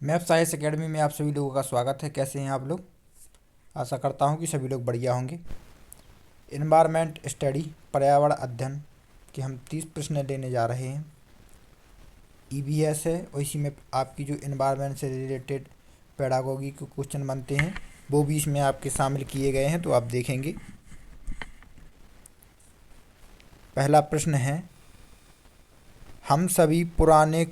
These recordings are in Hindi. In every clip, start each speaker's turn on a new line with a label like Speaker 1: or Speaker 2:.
Speaker 1: मैथ साइंस एकेडमी में आप सभी लोगों का स्वागत है। कैसे हैं आप लोग? आशा करता हूं कि सभी लोग बढ़िया होंगे। इन्वायरमेंट स्टडी, पर्यावरण अध्ययन के हम 30 प्रश्न लेने जा रहे हैं। ईवीएस है और इसी में आपकी जो इन्वायरमेंट से रिलेटेड पेडागोगी के क्वेश्चन बनते हैं वो भी इसमें आपके शामिल किए गए हैं, तो आप देखेंगे। पहला प्रश्न है, हम सभी पुराने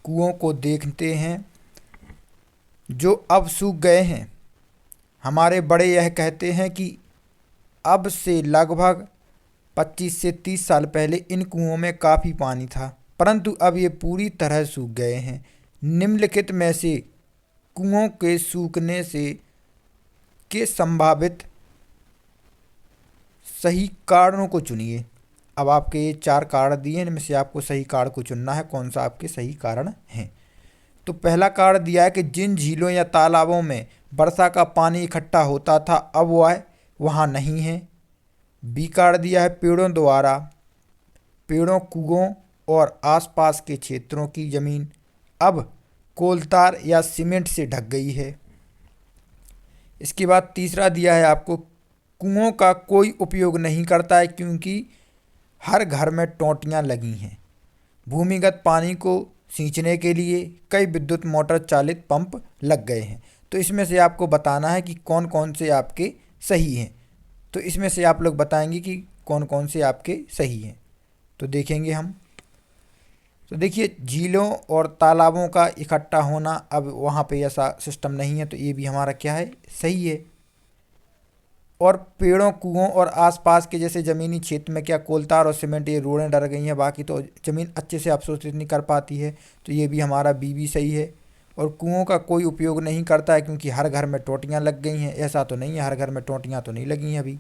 Speaker 1: कुओं को देखते हैं जो अब सूख गए हैं। हमारे बड़े यह कहते हैं कि अब से लगभग 25 से 30 साल पहले इन कुओं में काफ़ी पानी था, परंतु अब ये पूरी तरह सूख गए हैं। निम्नलिखित में से कुओं के सूखने से के संभावित सही कारणों को चुनिए। अब आपके ये 4 कारण दिए हैं, इनमें से आपको सही कारण को चुनना है, कौन सा आपके सही कारण हैं। तो पहला कारण दिया है कि जिन झीलों या तालाबों में वर्षा का पानी इकट्ठा होता था अब वह वहाँ नहीं है। बी कार्ड दिया है पेड़ों, कुओं और आसपास के क्षेत्रों की जमीन अब कोलतार या सीमेंट से ढक गई है। इसके बाद तीसरा दिया है आपको, कुओं का कोई उपयोग नहीं करता है क्योंकि हर घर में टोंटियाँ लगी हैं। भूमिगत पानी को सींचने के लिए कई विद्युत मोटर चालित पंप लग गए हैं। तो इसमें से आपको बताना है कि कौन कौन से आपके सही हैं। तो इसमें से आप लोग बताएंगे कि कौन कौन से आपके सही हैं। तो देखेंगे हम। तो देखिए, झीलों और तालाबों का इकट्ठा होना, अब वहाँ पे ऐसा सिस्टम नहीं है, तो ये भी हमारा क्या है, सही है। और पेड़ों, कुओं और आसपास के जैसे ज़मीनी क्षेत्र में क्या कोलतार और सीमेंट ये रोडें डर गई हैं, बाकी तो ज़मीन अच्छे से अवशोषित नहीं कर पाती है, तो ये भी हमारा बी भी सही है। और कुओं का कोई उपयोग नहीं करता है क्योंकि हर घर में टोंटियाँ लग गई हैं, ऐसा तो नहीं है, हर घर में टोंटियाँ तो नहीं लगी हैं अभी।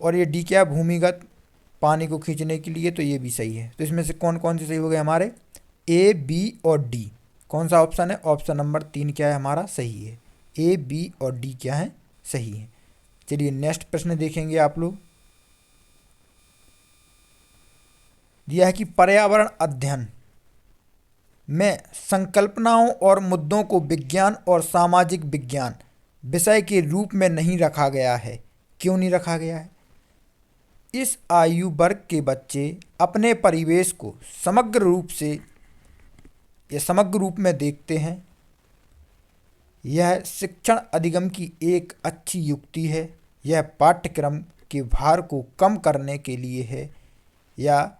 Speaker 1: और ये डी क्या, भूमिगत पानी को खींचने के लिए, तो ये भी सही है। तो इसमें से कौन कौन से सही हो गए हमारे, ए, बी और डी। कौन सा ऑप्शन है, ऑप्शन नंबर 3 क्या है हमारा, सही है। ए, बी और डी क्या है, सही है। चलिए नेक्स्ट प्रश्न देखेंगे आप लोग। दिया है कि पर्यावरण अध्ययन में संकल्पनाओं और मुद्दों को विज्ञान और सामाजिक विज्ञान विषय के रूप में नहीं रखा गया है। क्यों नहीं रखा गया है? इस आयु वर्ग के बच्चे अपने परिवेश को समग्र रूप में देखते हैं। यह शिक्षण अधिगम की एक अच्छी युक्ति है। यह पाठ्यक्रम के भार को कम करने के लिए है या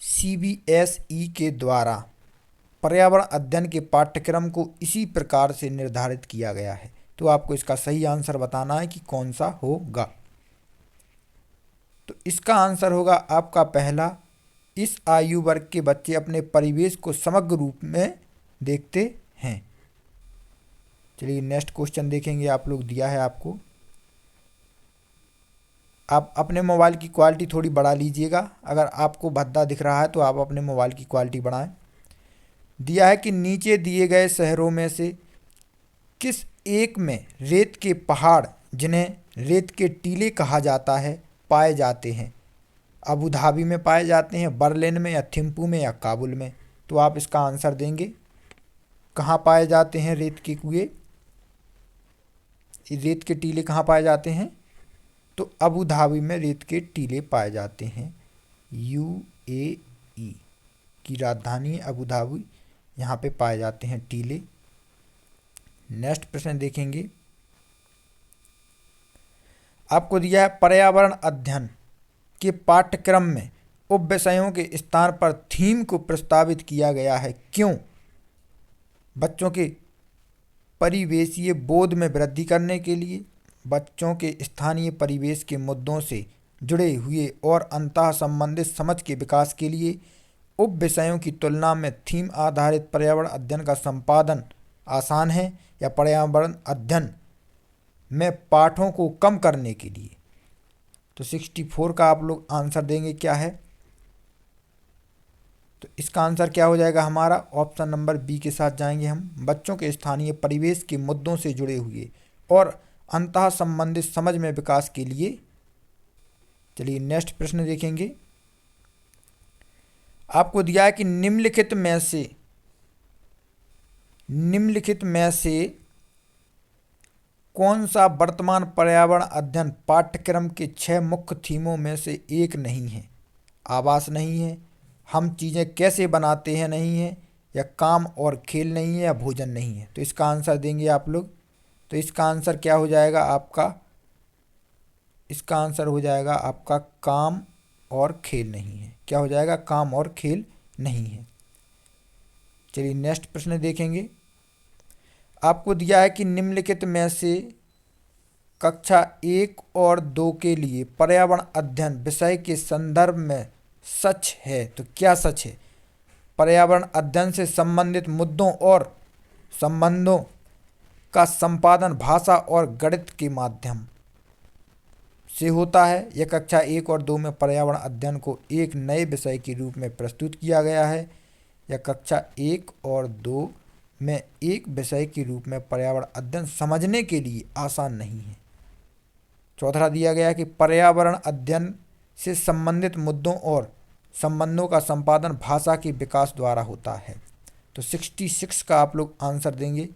Speaker 1: सीबीएसई के द्वारा पर्यावरण अध्ययन के पाठ्यक्रम को इसी प्रकार से निर्धारित किया गया है। तो आपको इसका सही आंसर बताना है कि कौन सा होगा। तो इसका आंसर होगा आपका पहला, इस आयु वर्ग के बच्चे अपने परिवेश को समग्र रूप में देखते हैं। चलिए नेक्स्ट क्वेश्चन देखेंगे आप लोग। दिया है आपको, आप अपने मोबाइल की क्वालिटी थोड़ी बढ़ा लीजिएगा। अगर आपको भद्दा दिख रहा है तो आप अपने मोबाइल की क्वालिटी बढ़ाएं। दिया है कि नीचे दिए गए शहरों में से किस एक में रेत के पहाड़, जिन्हें रेत के टीले कहा जाता है, पाए जाते हैं। अबू धाबी में पाए जाते हैं, बर्लिन में या थिम्पू में या काबुल में। तो आप इसका आंसर देंगे, कहाँ पाए जाते हैं रेत के कुएं, रेत के टीले कहाँ पाए जाते हैं? तो अबू धाबी में रेत के टीले पाए जाते हैं। यूएई की राजधानी अबू धाबी, यहाँ पे पाए जाते हैं टीले। नेक्स्ट प्रश्न देखेंगे। आपको दिया है पर्यावरण अध्ययन के पाठ्यक्रम में उप विषयों के स्थान पर थीम को प्रस्तावित किया गया है। क्यों? बच्चों के परिवेशीय बोध में वृद्धि करने के लिए, बच्चों के स्थानीय परिवेश के मुद्दों से जुड़े हुए और अंतः संबंधित समझ के विकास के लिए, उप विषयों की तुलना में थीम आधारित पर्यावरण अध्ययन का संपादन आसान है, या पर्यावरण अध्ययन में पाठों को कम करने के लिए। तो 64 का आप लोग आंसर देंगे क्या है? तो इसका आंसर क्या हो जाएगा हमारा, ऑप्शन नंबर बी के साथ जाएंगे हम। बच्चों के स्थानीय परिवेश के मुद्दों से जुड़े हुए और अंतः संबंधित समझ में विकास के लिए। चलिए नेक्स्ट प्रश्न देखेंगे। आपको दिया है कि निम्नलिखित में से निम्नलिखित में से कौन सा वर्तमान पर्यावरण अध्ययन पाठ्यक्रम के 6 मुख्य थीमों में से एक नहीं है? आवास नहीं है, हम चीज़ें कैसे बनाते हैं नहीं है, या काम और खेल नहीं है, या भोजन नहीं है। तो इसका आंसर देंगे आप लोग। तो इसका आंसर क्या हो जाएगा आपका? इसका आंसर हो जाएगा आपका काम और खेल नहीं है। क्या हो जाएगा? काम और खेल नहीं है। चलिए नेक्स्ट प्रश्न देखेंगे। आपको दिया है कि निम्नलिखित में से कक्षा 1 और 2 के लिए पर्यावरण अध्ययन विषय के संदर्भ में सच है। तो क्या सच है? पर्यावरण अध्ययन से संबंधित मुद्दों और संबंधों का संपादन भाषा और गणित के माध्यम से होता है। यह कक्षा 1 और 2 में पर्यावरण अध्ययन को एक नए विषय के रूप में प्रस्तुत किया गया है। या कक्षा 1 और 2 में एक विषय के रूप में पर्यावरण अध्ययन समझने के लिए आसान नहीं है। चौथा दिया गया है कि पर्यावरण अध्ययन से संबंधित मुद्दों और संबंधों का संपादन भाषा के विकास द्वारा होता है। तो 66 का आप लोग आंसर देंगे।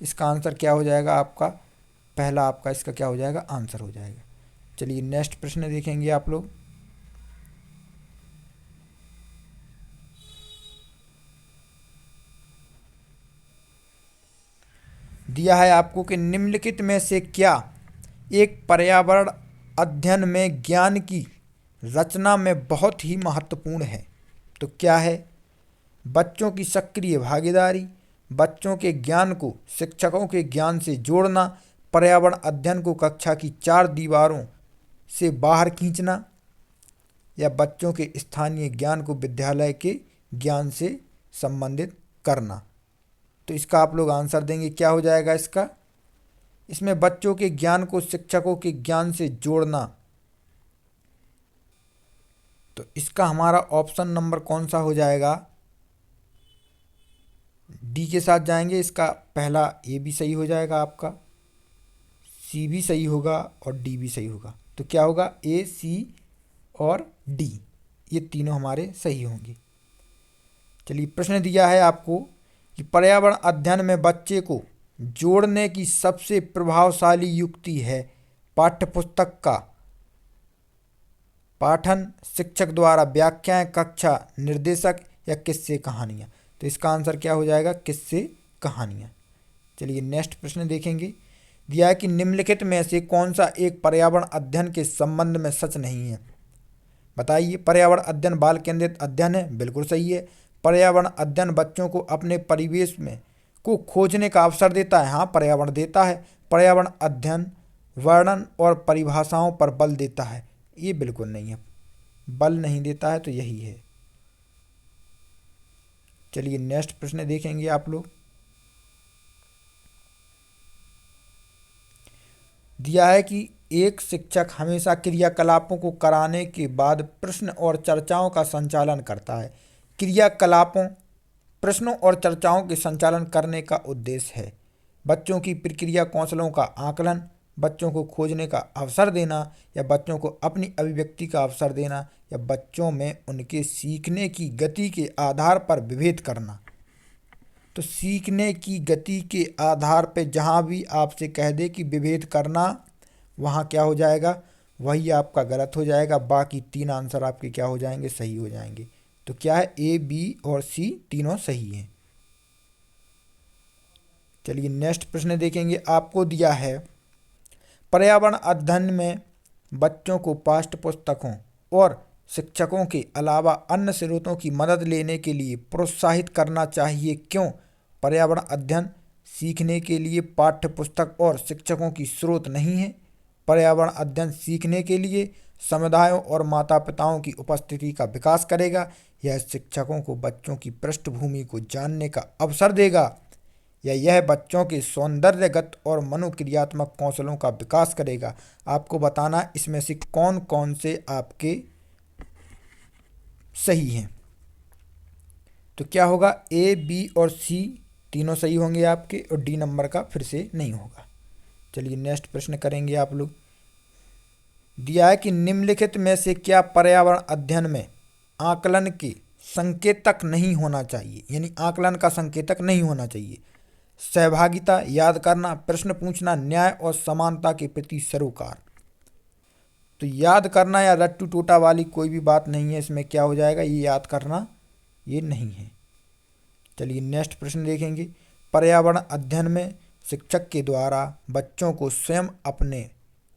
Speaker 1: इसका आंसर क्या हो जाएगा आपका? पहला आपका इसका क्या हो जाएगा? आंसर हो जाएगा। चलिए नेक्स्ट प्रश्न देखेंगे आप लोग। दिया है आपको कि निम्नलिखित में से क्या एक पर्यावरण अध्ययन में ज्ञान की रचना में बहुत ही महत्वपूर्ण है? तो क्या है? बच्चों की सक्रिय भागीदारी, बच्चों के ज्ञान को शिक्षकों के ज्ञान से जोड़ना, पर्यावरण अध्ययन को कक्षा की 4 दीवारों से बाहर खींचना, या बच्चों के स्थानीय ज्ञान को विद्यालय के ज्ञान से संबंधित करना। तो इसका आप लोग आंसर देंगे। क्या हो जाएगा इसका? इसमें बच्चों के ज्ञान को शिक्षकों के ज्ञान से जोड़ना। तो इसका हमारा ऑप्शन नंबर कौन सा हो जाएगा? डी के साथ जाएंगे। इसका पहला ए भी सही हो जाएगा, आपका सी भी सही होगा और डी भी सही होगा। तो क्या होगा? ए, सी और डी, ये तीनों हमारे सही होंगे। चलिए प्रश्न दिया है आपको कि पर्यावरण अध्ययन में बच्चे को जोड़ने की सबसे प्रभावशाली युक्ति है पाठ्यपुस्तक का पाठन, शिक्षक द्वारा व्याख्याएं, कक्षा निर्देशक, या किस्से कहानियाँ। तो इसका आंसर क्या हो जाएगा? किस्से कहानियाँ। चलिए नेक्स्ट प्रश्न देखेंगे। दिया है कि निम्नलिखित में से कौन सा एक पर्यावरण अध्ययन के संबंध में सच नहीं है? बताइए। पर्यावरण अध्ययन बाल केंद्रित अध्ययन है, बिल्कुल सही है। पर्यावरण अध्ययन बच्चों को अपने परिवेश में को खोजने का अवसर देता है, हाँ पर्यावरण देता है। पर्यावरण अध्ययन वर्णन और परिभाषाओं पर बल देता है, ये बिल्कुल नहीं है, बल नहीं देता है, तो यही है। चलिए नेक्स्ट प्रश्न देखेंगे आप लोग। दिया है कि एक शिक्षक हमेशा क्रियाकलापों को कराने के बाद प्रश्न और चर्चाओं का संचालन करता है। क्रियाकलापों, प्रश्नों और चर्चाओं के संचालन करने का उद्देश्य है बच्चों की प्रक्रिया कौशलों का आकलन, बच्चों को खोजने का अवसर देना, या बच्चों को अपनी अभिव्यक्ति का अवसर देना, या बच्चों में उनके सीखने की गति के आधार पर विभेद करना। तो सीखने की गति के आधार पर जहाँ भी आपसे कह दे कि विभेद करना, वहाँ क्या हो जाएगा? वही आपका गलत हो जाएगा। बाकी 3 आंसर आपके क्या हो जाएंगे? सही हो जाएंगे। तो क्या है? ए, बी और सी तीनों सही हैं। चलिए नेक्स्ट प्रश्न देखेंगे। आपको दिया है पर्यावरण अध्ययन में बच्चों को पाठ्य पुस्तकों और शिक्षकों के अलावा अन्य स्रोतों की मदद लेने के लिए प्रोत्साहित करना चाहिए, क्यों? पर्यावरण अध्ययन सीखने के लिए पाठ्य पुस्तक और शिक्षकों की स्रोत नहीं है। पर्यावरण अध्ययन सीखने के लिए समुदायों और माता पिताओं की उपस्थिति का विकास करेगा। यह शिक्षकों को बच्चों की पृष्ठभूमि को जानने का अवसर देगा, या यह बच्चों के सौंदर्यगत और मनोक्रियात्मक कौशलों का विकास करेगा। आपको बताना इसमें से कौन कौन से आपके सही हैं। तो क्या होगा? ए, बी और सी तीनों सही होंगे आपके, और डी नंबर का फिर से नहीं होगा। चलिए नेक्स्ट प्रश्न करेंगे आप लोग। दिया है कि निम्नलिखित में से क्या पर्यावरण अध्ययन में आकलन के संकेतक नहीं होना चाहिए, यानी आकलन का संकेतक नहीं होना चाहिए। सहभागिता, याद करना, प्रश्न पूछना, न्याय और समानता के प्रति सरोकार। तो याद करना या रट्टू टोटा वाली कोई भी बात नहीं है इसमें, क्या हो जाएगा, ये याद करना ये नहीं है। चलिए नेक्स्ट प्रश्न देखेंगे। पर्यावरण अध्ययन में शिक्षक के द्वारा बच्चों को स्वयं अपने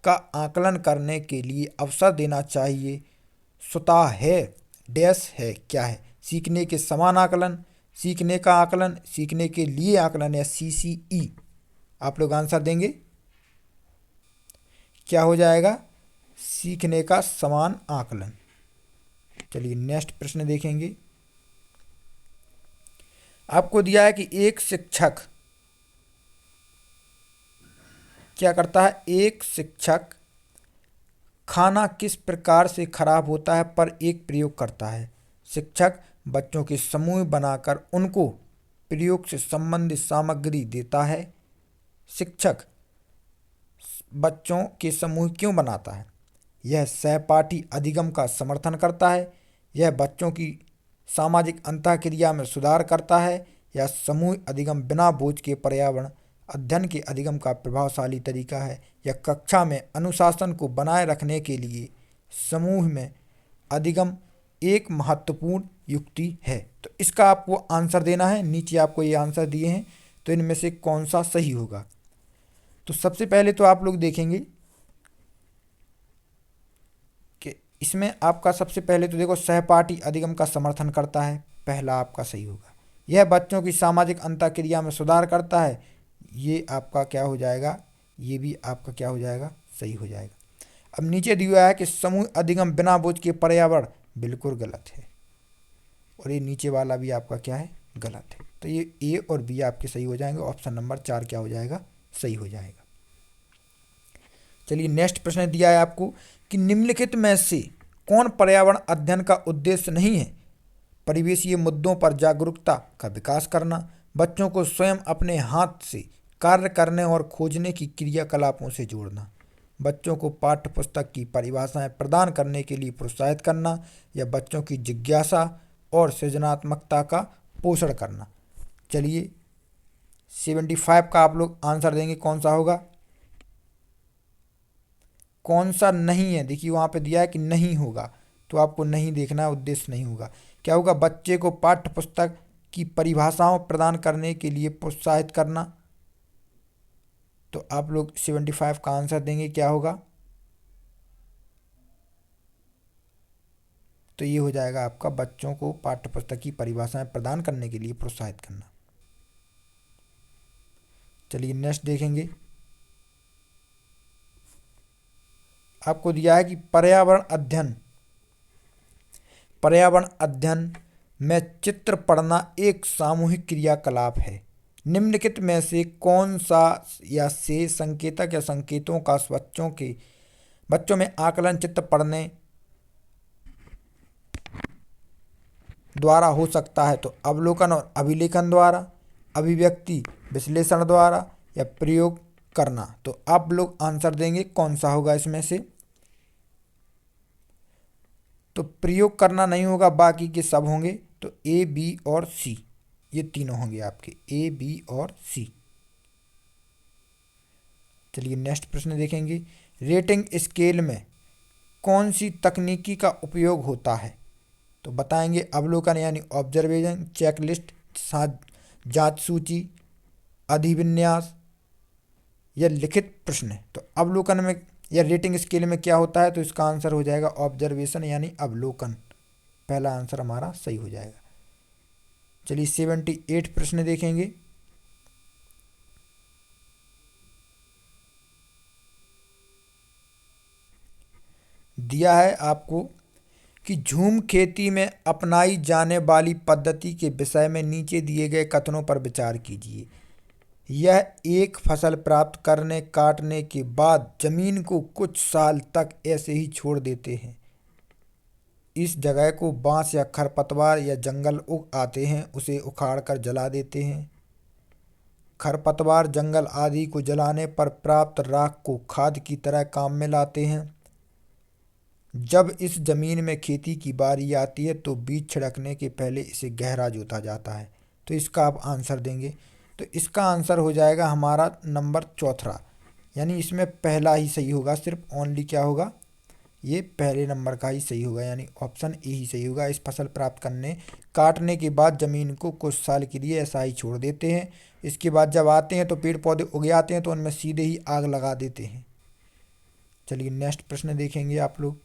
Speaker 1: का आकलन करने के लिए अवसर देना चाहिए। स्वतः है, डैश है, क्या है, सीखने के समान आकलन, सीखने का आकलन, सीखने के लिए आकलन या CCE। आप लोग आंसर देंगे, क्या हो जाएगा, सीखने का समान आकलन। चलिए नेक्स्ट प्रश्न देखेंगे। आपको दिया है कि एक शिक्षक क्या करता है, एक शिक्षक खाना किस प्रकार से खराब होता है पर एक प्रयोग करता है। शिक्षक बच्चों के समूह बनाकर उनको प्रयोग से संबंधित सामग्री देता है। शिक्षक बच्चों के समूह क्यों बनाता है? यह सहपाठी अधिगम का समर्थन करता है, यह बच्चों की सामाजिक अंतःक्रिया में सुधार करता है, या समूह अधिगम बिना बोझ के पर्यावरण अध्ययन के अधिगम का प्रभावशाली तरीका है, या कक्षा में अनुशासन को बनाए रखने के लिए समूह में अधिगम एक महत्वपूर्ण युक्ति है। तो इसका आपको आंसर देना है। नीचे आपको ये आंसर दिए हैं, तो इनमें से कौन सा सही होगा। तो सबसे पहले तो आप लोग देखेंगे कि इसमें आपका सबसे पहले तो देखो सहपाठी अधिगम का समर्थन करता है, पहला आपका सही होगा। यह बच्चों की सामाजिक अंतःक्रिया में सुधार करता है, ये आपका क्या हो जाएगा, ये भी आपका क्या हो जाएगा, सही हो जाएगा। अब नीचे दिया है कि समूह अधिगम बिना बोझ के पर्यावरण, बिल्कुल गलत है, और ये नीचे वाला भी आपका क्या है, गलत है। तो ये ए और बी आपके सही हो जाएंगे, ऑप्शन नंबर 4 क्या हो जाएगा, सही हो जाएगा। चलिए नेक्स्ट प्रश्न दिया है आपको कि निम्नलिखित में से कौन पर्यावरण अध्ययन का उद्देश्य नहीं है। परिवेशीय मुद्दों पर जागरूकता का विकास करना, बच्चों को स्वयं अपने हाथ से कार्य करने और खोजने की क्रियाकलापों से जोड़ना, बच्चों को पाठ्य पुस्तक की परिभाषाएं प्रदान करने के लिए प्रोत्साहित करना, या बच्चों की जिज्ञासा और सृजनात्मकता का पोषण करना। चलिए 75 का आप लोग आंसर देंगे, कौन सा होगा, कौन सा नहीं है। देखिए वहाँ पे दिया है कि नहीं होगा, तो आपको नहीं देखना है, उद्देश्य नहीं होगा। क्या होगा, बच्चे को पाठ्य पुस्तक की परिभाषाओं प्रदान करने के लिए प्रोत्साहित करना। तो आप लोग 75 का आंसर देंगे, क्या होगा, तो ये हो जाएगा आपका बच्चों को पाठ्य पुस्तक की परिभाषाएं प्रदान करने के लिए प्रोत्साहित करना। चलिए नेक्स्ट देखेंगे। आपको दिया है कि पर्यावरण अध्ययन में चित्र पढ़ना एक सामूहिक क्रियाकलाप है। निम्नलिखित में से कौन सा या से संकेतक या संकेतों का बच्चों में आकलन चित्र पढ़ने द्वारा हो सकता है। तो अवलोकन और अभिलेखन द्वारा, अभिव्यक्ति विश्लेषण द्वारा, या प्रयोग करना। तो आप लोग आंसर देंगे, कौन सा होगा इसमें से। तो प्रयोग करना नहीं होगा, बाकी के सब होंगे। तो ए, बी और सी, ये तीनों होंगे आपके, ए, बी और सी। चलिए नेक्स्ट प्रश्न देखेंगे। रेटिंग स्केल में कौन सी तकनीकी का उपयोग होता है। तो बताएंगे अवलोकन यानी ऑब्जर्वेशन, चेकलिस्ट, जांच सूची, अधिविन्यास, या लिखित प्रश्न। तो अवलोकन में या रेटिंग स्केल में क्या होता है, तो इसका आंसर हो जाएगा ऑब्जर्वेशन यानी अवलोकन, पहला आंसर हमारा सही हो जाएगा। चलिए 78 प्रश्न देखेंगे। दिया है आपको कि झूम खेती में अपनाई जाने वाली पद्धति के विषय में नीचे दिए गए कथनों पर विचार कीजिए। यह एक फसल प्राप्त करने काटने के बाद जमीन को कुछ साल तक ऐसे ही छोड़ देते हैं। इस जगह को बांस या खरपतवार या जंगल उग आते हैं, उसे उखाड़ कर जला देते हैं। खरपतवार, जंगल आदि को जलाने पर प्राप्त राख को खाद की तरह काम में लाते हैं। जब इस जमीन में खेती की बारी आती है तो बीज छिड़कने के पहले इसे गहरा जोता जाता है। तो इसका आप आंसर देंगे, तो इसका आंसर हो जाएगा हमारा नंबर चौथा, यानी इसमें पहला ही सही होगा, सिर्फ ओनली क्या होगा, ये पहले नंबर का ही सही होगा, यानी ऑप्शन ए ही सही होगा। इस फसल प्राप्त करने काटने के बाद ज़मीन को कुछ साल के लिए ऐसा ही छोड़ देते हैं। इसके बाद जब आते हैं तो पेड़ पौधे उग आते हैं तो उनमें सीधे ही आग लगा देते हैं। चलिए नेक्स्ट प्रश्न देखेंगे आप लोग।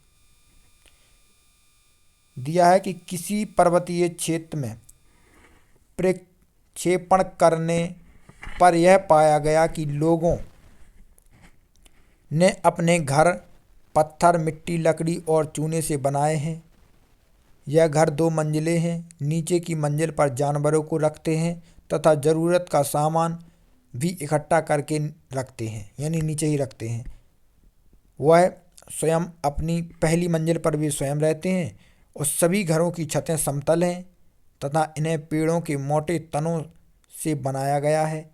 Speaker 1: दिया है कि किसी पर्वतीय क्षेत्र में प्रक्षेपण करने पर यह पाया गया कि लोगों ने अपने घर पत्थर, मिट्टी, लकड़ी और चूने से बनाए हैं। यह घर 2 मंजिले हैं। नीचे की मंजिल पर जानवरों को रखते हैं तथा ज़रूरत का सामान भी इकट्ठा करके रखते हैं, यानी नीचे ही रखते हैं। वह स्वयं अपनी पहली मंजिल पर भी स्वयं रहते हैं और सभी घरों की छतें समतल हैं तथा इन्हें पेड़ों के मोटे तनों से बनाया गया है।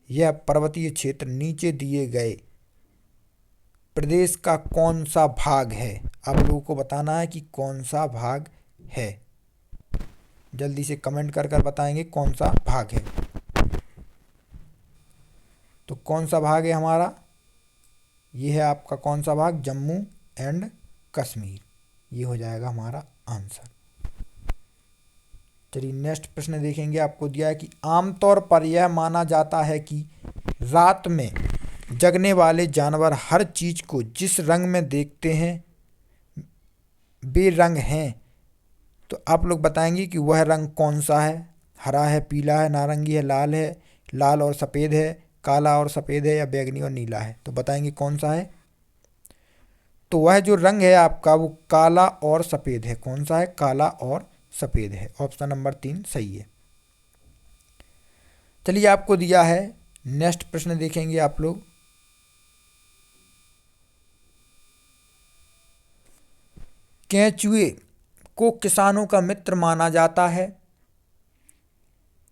Speaker 1: यह पर्वतीय क्षेत्र नीचे दिए गए प्रदेश का कौन सा भाग है? आप लोगों को बताना है कि कौन सा भाग है। जल्दी से कमेंट कर कर बताएंगे कौन सा भाग है। तो कौन सा भाग है हमारा? ये है आपका कौन सा भाग? जम्मू एंड कश्मीर। ये हो जाएगा हमारा आंसर। चलिए नेक्स्ट प्रश्न देखेंगे। आपको दिया है कि आमतौर पर यह माना जाता है कि रात में जगने वाले जानवर हर चीज को जिस रंग में देखते हैं वे रंग हैं। तो आप लोग बताएंगे कि वह रंग कौन सा है? हरा है, पीला है, नारंगी है, लाल और सफ़ेद है, काला और सफ़ेद है, या बैंगनी और नीला है। तो बताएंगे कौन सा है? तो वह जो रंग है आपका वो काला और सफ़ेद है। कौन सा है? काला और सफ़ेद है। ऑप्शन नंबर 3 सही है। चलिए आपको दिया है, नेक्स्ट प्रश्न देखेंगे आप लोग। केंचुए को किसानों का मित्र माना जाता है।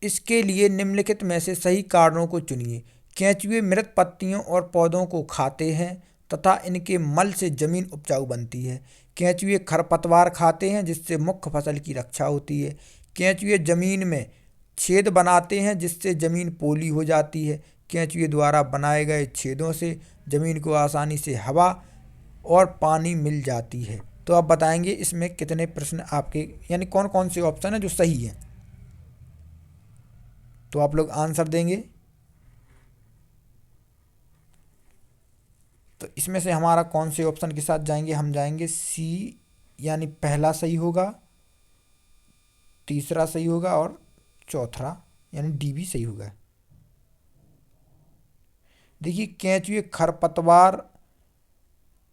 Speaker 1: इसके लिए निम्नलिखित में से सही कारणों को चुनिए। केंचुए मृत पत्तियों और पौधों को खाते हैं तथा इनके मल से जमीन उपजाऊ बनती है। केंचुए खरपतवार खाते हैं जिससे मुख्य फसल की रक्षा होती है। केंचुए जमीन में छेद बनाते हैं जिससे जमीन पोली हो जाती है। केंचुए द्वारा बनाए गए छेदों से जमीन को आसानी से हवा और पानी मिल जाती है। तो आप बताएंगे इसमें कितने प्रश्न आपके, यानी कौन कौन से ऑप्शन है जो सही है। तो आप लोग आंसर देंगे। तो इसमें से हमारा कौन से ऑप्शन के साथ जाएंगे? हम जाएंगे सी, यानी पहला सही होगा, तीसरा सही होगा और चौथा यानी डी भी सही होगा। देखिए केंचुए खरपतवार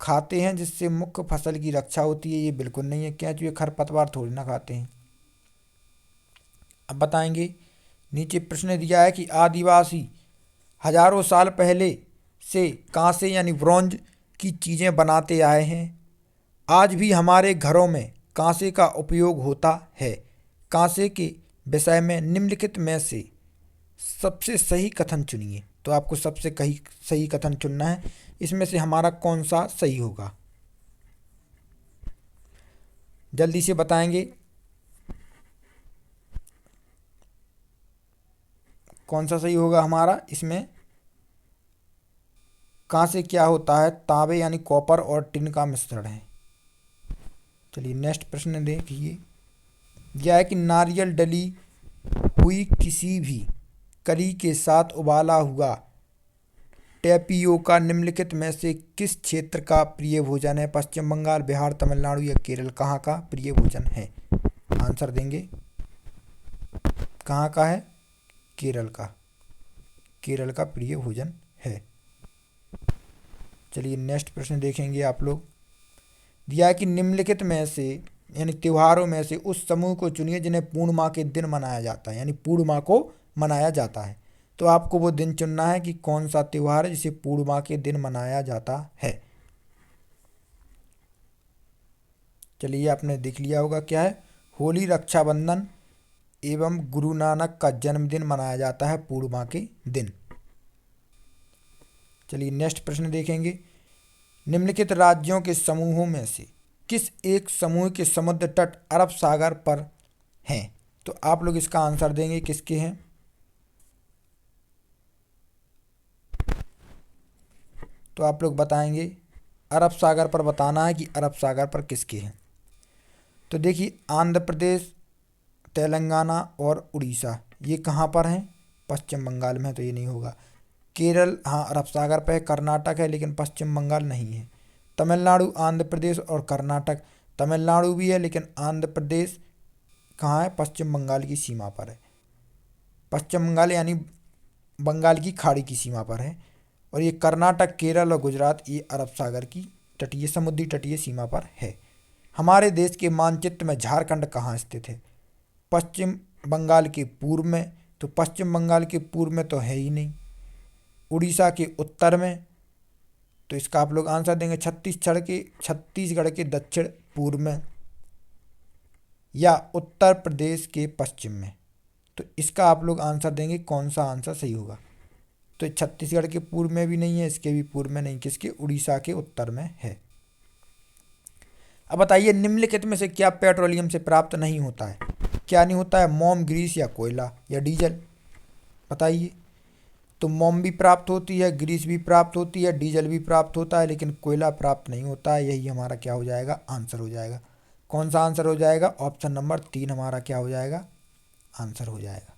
Speaker 1: खाते हैं जिससे मुख्य फसल की रक्षा होती है, ये बिल्कुल नहीं है। केंचुए खरपतवार थोड़ी ना खाते हैं। अब बताएंगे, नीचे प्रश्न दिया है कि आदिवासी हजारों साल पहले से कांसे यानी ब्रॉन्ज की चीज़ें बनाते आए हैं। आज भी हमारे घरों में कांसे का उपयोग होता है। कांसे के विषय में निम्नलिखित में से सबसे सही कथन चुनिए। तो आपको सबसे सही कथन चुनना है। इसमें से हमारा कौन सा सही होगा? जल्दी से बताएंगे कौन सा सही होगा हमारा। इसमें कांसे क्या होता है? तांबे यानी कॉपर और टिन का मिश्रण है। चलिए नेक्स्ट प्रश्न देखिए। यह है कि नारियल डली हुई किसी भी करी के साथ उबाला हुआ टेपियोका निम्नलिखित में से किस क्षेत्र का प्रिय भोजन है? पश्चिम बंगाल, बिहार, तमिलनाडु या केरल? कहाँ का प्रिय भोजन है? आंसर देंगे। कहाँ का है? केरल का। केरल का प्रिय भोजन है। चलिए नेक्स्ट प्रश्न देखेंगे आप लोग। दिया है कि निम्नलिखित में से यानी त्योहारों में से उस समूह को चुनिए जिन्हें पूर्णिमा के दिन मनाया जाता है, यानी पूर्णिमा को मनाया जाता है। तो आपको वो दिन चुनना है कि कौन सा त्योहार है जिसे पूर्णिमा के दिन मनाया जाता है। चलिए आपने देख लिया होगा क्या है। होली, रक्षाबंधन एवं गुरु नानक का जन्मदिन मनाया जाता है पूर्णिमा के दिन। चलिए नेक्स्ट प्रश्न देखेंगे। निम्नलिखित राज्यों के समूहों में से किस एक समूह के समुद्र तट अरब सागर पर हैं? तो आप लोग इसका आंसर देंगे किसके हैं। तो आप लोग बताएंगे अरब सागर पर बताना है कि अरब सागर पर किसके हैं। तो देखिए आंध्र प्रदेश, तेलंगाना और उड़ीसा ये कहाँ पर हैं? पश्चिम बंगाल में है, तो ये नहीं होगा। केरल हाँ अरब सागर पे है, कर्नाटक है लेकिन पश्चिम बंगाल नहीं है। तमिलनाडु, आंध्र प्रदेश और कर्नाटक, तमिलनाडु भी है लेकिन आंध्र प्रदेश कहाँ है? पश्चिम बंगाल की सीमा पर है। पश्चिम बंगाल यानी बंगाल की खाड़ी की सीमा पर है। और ये कर्नाटक, केरल और गुजरात ये अरब सागर की तटीय समुद्री तटीय सीमा पर है। हमारे देश के मानचित्र में झारखंड कहाँ स्थित है? पश्चिम बंगाल के पूर्व में, तो पश्चिम बंगाल के पूर्व में तो है ही नहीं। उड़ीसा के उत्तर में, तो इसका आप लोग आंसर देंगे छत्तीसगढ़ के दक्षिण पूर्व में, या उत्तर प्रदेश के पश्चिम में। तो इसका आप लोग आंसर देंगे कौन सा आंसर सही होगा। तो छत्तीसगढ़ के पूर्व में भी नहीं है, इसके भी पूर्व में नहीं, किसके? उड़ीसा के उत्तर में है। अब बताइए निम्नलिखित में से क्या पेट्रोलियम से प्राप्त नहीं होता है? क्या नहीं होता है? मोम, ग्रीस या कोयला या डीजल? बताइए। तो मोम भी प्राप्त होती है, ग्रीस भी प्राप्त होती है, डीजल भी प्राप्त होता है, लेकिन कोयला प्राप्त नहीं होता है। यही हमारा क्या हो जाएगा? आंसर हो जाएगा। कौन सा आंसर हो जाएगा? ऑप्शन नंबर 3 हमारा क्या हो जाएगा? आंसर हो जाएगा।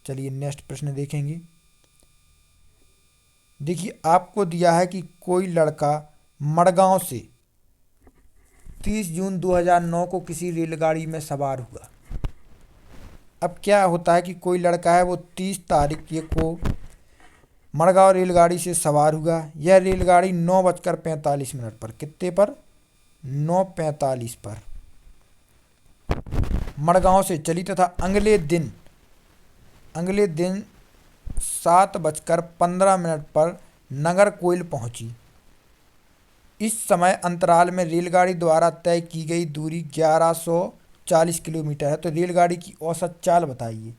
Speaker 1: चलिए नेक्स्ट प्रश्न देखेंगे। देखिए आपको दिया है कि कोई लड़का मड़गांव से 30 जून 2009 को किसी रेलगाड़ी में सवार हुआ। अब क्या होता है कि कोई लड़का है वो 30 तारीख को मड़गांव रेलगाड़ी से सवार हुआ। यह रेलगाड़ी 9:45 पर, कितने पर? 9:45 पर मड़गांव से चली तथा अगले दिन 7:15 पर नागरकोइल पहुंची। इस समय अंतराल में रेलगाड़ी द्वारा तय की गई दूरी 1140 किलोमीटर है। तो रेलगाड़ी की औसत चाल बताइए।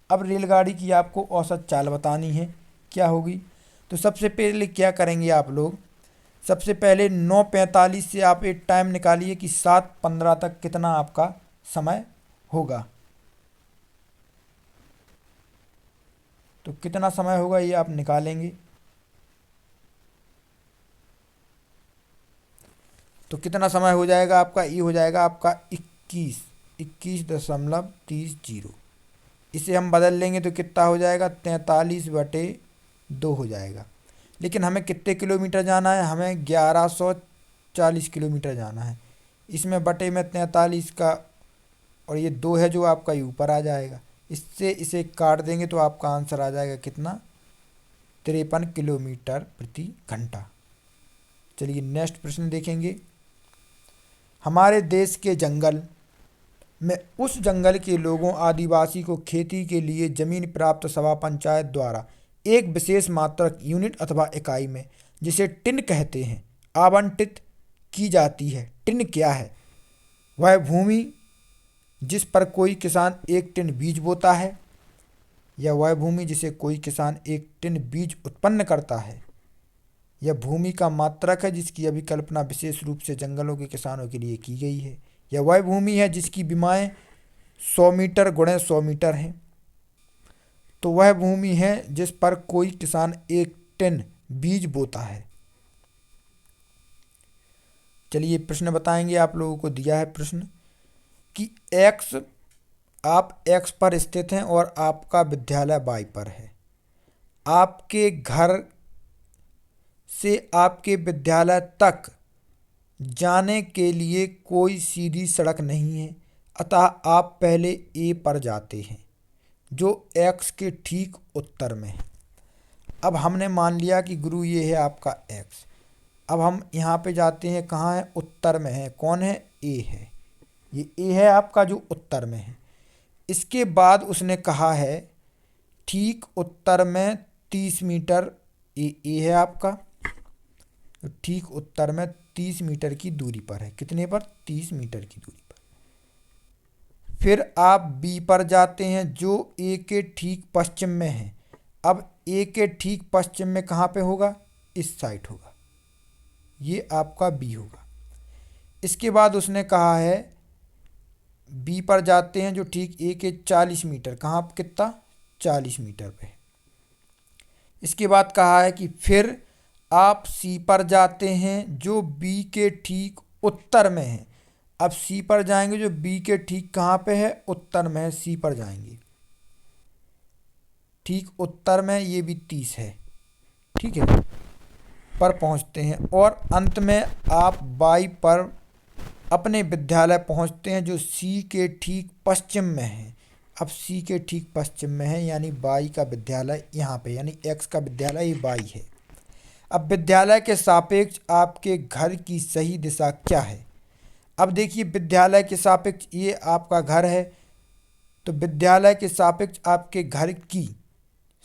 Speaker 1: अब रेलगाड़ी की आपको औसत चाल बतानी है, क्या होगी? तो सबसे पहले क्या करेंगे आप लोग? सबसे पहले 9:45 से आप एक टाइम निकालिए कि 7:15 तक कितना आपका समय होगा। तो कितना समय होगा ये आप निकालेंगे। तो कितना समय हो जाएगा आपका? ये हो जाएगा आपका 21.30। इसे हम बदल लेंगे तो कितना हो जाएगा? 43/2 हो जाएगा। लेकिन हमें कितने किलोमीटर जाना है? हमें 1140 किलोमीटर जाना है। इसमें बटे में 43 का और ये 2 है जो आपका ये ऊपर आ जाएगा। इससे इसे काट देंगे तो आपका आंसर आ जाएगा कितना? 53 किलोमीटर प्रति घंटा। चलिए नेक्स्ट प्रश्न देखेंगे। हमारे देश के जंगल में उस जंगल के लोगों आदिवासी को खेती के लिए जमीन प्राप्त सभा पंचायत द्वारा एक विशेष मात्रक यूनिट अथवा इकाई में, जिसे टिन कहते हैं, आवंटित की जाती है। टिन क्या है? वह भूमि जिस पर कोई किसान 1 टिन बीज बोता है, या वह भूमि जिसे कोई किसान 1 टिन बीज उत्पन्न करता है। यह भूमि का मात्रक है जिसकी अभिकल्पना विशेष रूप से जंगलों के किसानों के लिए की गई है। यह वह भूमि है जिसकी विमाएं 100 मीटर गुणे 100 मीटर हैं। तो वह भूमि है जिस पर कोई किसान 1 टिन बीज बोता है। चलिए प्रश्न बताएंगे। आप लोगों को दिया है प्रश्न कि आप एक्स पर स्थित हैं और आपका विद्यालय वाई पर है। आपके घर से आपके विद्यालय तक जाने के लिए कोई सीधी सड़क नहीं है, अतः आप पहले ए पर जाते हैं जो एक्स के ठीक उत्तर में है। अब हमने मान लिया कि गुरु ये है आपका एक्स। अब हम यहाँ पे जाते हैं, कहाँ है? उत्तर में है। कौन है? ए है। ये ए है आपका जो उत्तर में है। इसके बाद उसने कहा है ठीक उत्तर में 30 मीटर, ए है आपका, तो ठीक उत्तर में 30 मीटर की दूरी पर है। कितने पर? 30 मीटर की दूरी पर। फिर आप बी पर जाते हैं जो ए के ठीक पश्चिम में है। अब ए के ठीक पश्चिम में कहाँ पे होगा? इस साइड होगा। ये आपका बी होगा। इसके बाद उसने कहा है बी पर जाते हैं जो ठीक ए के 40 मीटर, कहाँ कितना? 40 मीटर पे। इसके बाद कहा है कि फिर आप सी पर जाते हैं जो बी के ठीक उत्तर में है। अब सी पर जाएंगे जो बी के ठीक कहाँ पे है, उत्तर में है, सी पर जाएंगे, ठीक उत्तर में, ये भी 30 है, ठीक है, पर पहुंचते हैं। और अंत में आप वाई पर अपने विद्यालय पहुंचते हैं जो सी के ठीक पश्चिम में है। अब सी के ठीक पश्चिम में है यानी वाई का विद्यालय यहाँ पे, यानी एक्स का विद्यालय ये वाई है। अब विद्यालय के सापेक्ष आपके घर की सही दिशा क्या है। अब देखिए विद्यालय के सापेक्ष ये आपका घर है, तो विद्यालय के सापेक्ष आपके घर की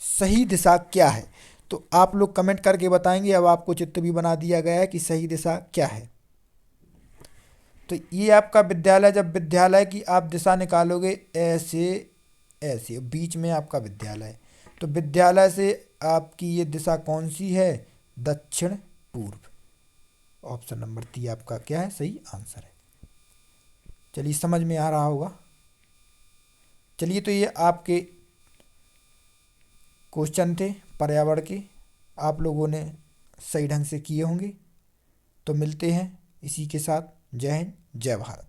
Speaker 1: सही दिशा क्या है, तो आप लोग कमेंट करके बताएंगे। अब आपको चित्र भी बना दिया गया है कि सही दिशा क्या है। तो ये आपका विद्यालय, जब विद्यालय की आप दिशा निकालोगे ऐसे ऐसे, बीच में आपका विद्यालय है, तो विद्यालय से आपकी ये दिशा कौन सी है, दक्षिण पूर्व। ऑप्शन नंबर 3 आपका क्या है, सही आंसर है। चलिए समझ में आ रहा होगा। चलिए तो ये आपके क्वेश्चन थे पर्यावरण के, आप लोगों ने सही ढंग से किए होंगे। तो मिलते हैं इसी के साथ। जय हिंद, जय भारत।